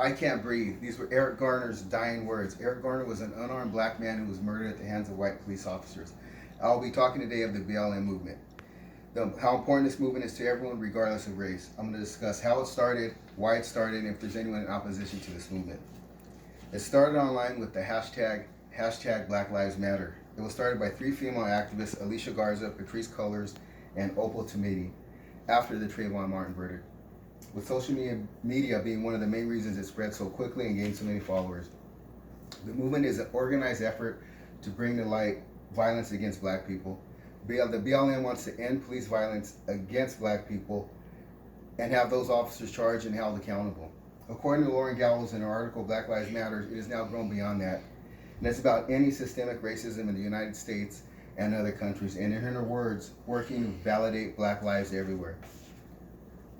I can't breathe. These were Eric Garner's dying words. Eric Garner was an unarmed black man who was murdered at the hands of white police officers. I'll be talking today of the BLM movement, how important this movement is to everyone regardless of race. I'm going to discuss how it started, why it started, and if there's anyone in opposition to this movement. It started online with the hashtag Black Lives Matter. It was started by three female activists, Alicia Garza, Patrice Cullors, and Opal Tometi, after the Trayvon Martin verdict, with social media being one of the main reasons it spread so quickly and gained so many followers. The movement is an organized effort to bring to light violence against black people. The BLM wants to end police violence against black people and have those officers charged and held accountable. According to Lauren Gallows in her article Black Lives Matter, it has now grown beyond that. And it's about any systemic racism in the United States and other countries, and in her words, working to validate black lives everywhere.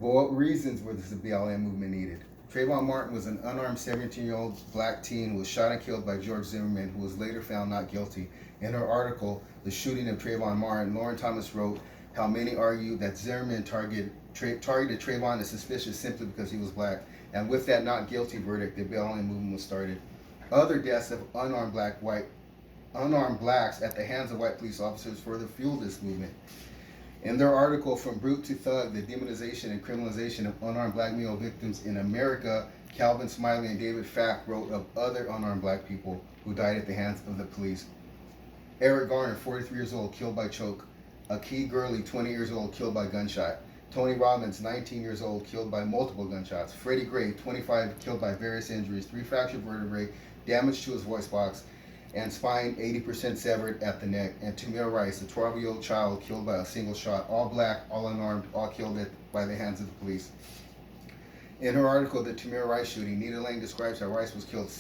But what reasons were the BLM movement needed? Trayvon Martin was an unarmed 17-year-old black teen who was shot and killed by George Zimmerman, who was later found not guilty. In her article, The Shooting of Trayvon Martin, Lauren Thomas wrote how many argue that Zimmerman targeted Trayvon as suspicious simply because he was black. And with that not guilty verdict, the BLM movement was started. Other deaths of unarmed blacks at the hands of white police officers further fueled this movement. In their article, From Brute to Thug, the demonization and criminalization of unarmed black male victims in America, Calvin Smiley and David Fack wrote of other unarmed black people who died at the hands of the police. Eric Garner, 43 years old, killed by choke. Akee Gurley, 20 years old, killed by gunshot. Tony Robbins, 19 years old, killed by multiple gunshots. Freddie Gray, 25, killed by various injuries, 3 fractured vertebrae, damage to his voice box, and spine 80% severed at the neck. And Tamir Rice, a 12-year-old child, killed by a single shot, all black, all unarmed, all killed by the hands of the police. In her article, The Tamir Rice Shooting, Nita Lang describes how Rice was killed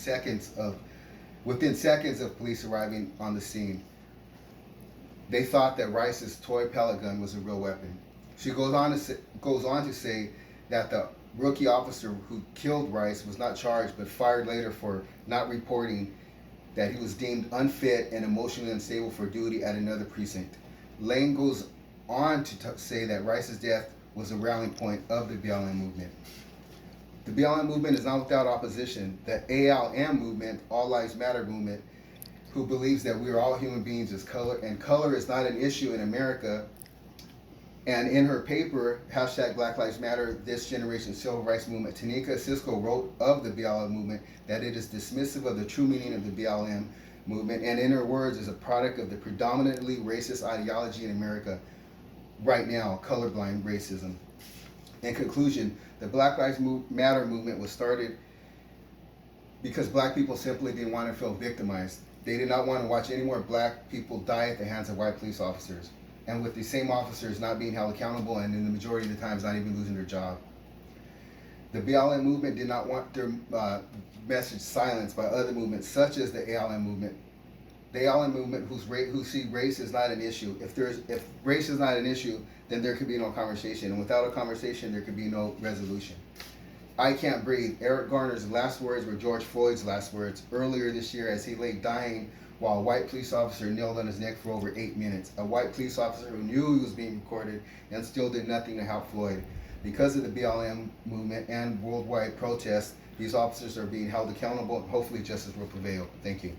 within seconds of police arriving on the scene. They thought that Rice's toy pellet gun was a real weapon. She goes on to say that the rookie officer who killed Rice was not charged but fired later for not reporting that he was deemed unfit and emotionally unstable for duty at another precinct. Lane goes on to say that Rice's death was a rallying point of the BLM movement. The BLM movement is not without opposition. The ALM movement, All Lives Matter movement, who believes that we are all human beings as color, and color is not an issue in America. And in her paper, hashtag Black Lives Matter, This Generation Civil Rights Movement, Tanika Cisco wrote of the BLM movement that it is dismissive of the true meaning of the BLM movement, and in her words, is a product of the predominantly racist ideology in America right now, colorblind racism. In conclusion, the Black Lives Matter movement was started because black people simply didn't want to feel victimized. They did not want to watch any more black people die at the hands of white police officers, and with these same officers not being held accountable and in the majority of the times not even losing their job. The BLM movement did not want their message silenced by other movements such as the ALM movement. The ALM movement who see race as not an issue. If race is not an issue, then there could be no conversation, and without a conversation there could be no resolution. I can't breathe. Eric Garner's last words were George Floyd's last words earlier this year as he lay dying while a white police officer knelt on his neck for over 8 minutes. A white police officer who knew he was being recorded and still did nothing to help Floyd. Because of the BLM movement and worldwide protests, these officers are being held accountable and hopefully justice will prevail. Thank you.